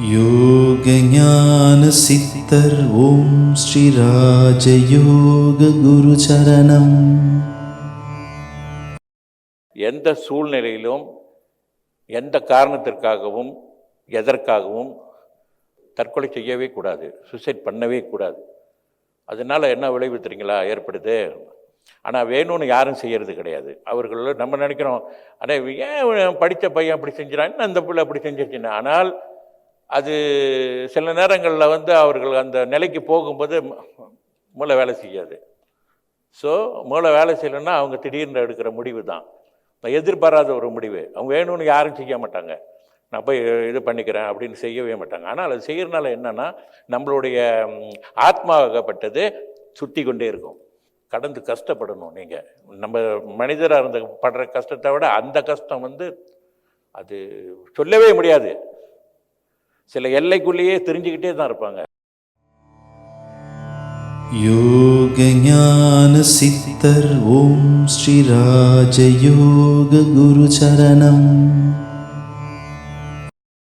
யோக ஞான சித்தர் ஓம் ஸ்ரீ ராஜயோக குரு சரணம். எந்த சூழ்நிலையிலும் எந்த காரணத்திற்காகவும் எதற்காகவும் தற்கொலை செய்யவே கூடாது, சூசைட் பண்ணவே கூடாது. அதனால் என்ன விளைவு தெரியுங்களா ஏற்படுது? ஆனால் வேணும்னு யாரும் செய்கிறது கிடையாது. அவர்கள் நம்ம நினைக்கிறோம், அடே ஏன் படித்த பையன் அப்படி செஞ்சிடான், இன்னும் அந்த பிள்ளை அப்படி செஞ்சிருச்சுன்னா. ஆனால் அது சில நேரங்களில் அவர்கள் அந்த நிலைக்கு போகும்போது மூளை வேலை செய்யாது. ஸோ மூளை வேலை செய்யலைன்னா அவங்க திடீர்னு எடுக்கிற முடிவு தான் எதிர்பாராத ஒரு முடிவு. அவங்க வேணும்னு யாரும் செய்ய மாட்டாங்க, நான் போய் இது பண்ணிக்கிறேன் அப்படின்னு செய்யவே மாட்டாங்க. ஆனால் அது செய்கிறனால என்னென்னா நம்மளுடைய ஆத்மாகப்பட்டது சுற்றி கொண்டே இருக்கும். கடந்து கஷ்டப்படணும். நீங்கள் நம்ம மனிதராக இருந்த படுற கஷ்டத்தை விட அந்த கஷ்டம் அது சொல்லவே முடியாது. சில எல்லைக்குள்ளேயே தெரிஞ்சுக்கிட்டே தான் இருப்பாங்க. யோக ஞான சித்தர் ஓம் ஸ்ரீ ராஜயோக குரு சரணம்.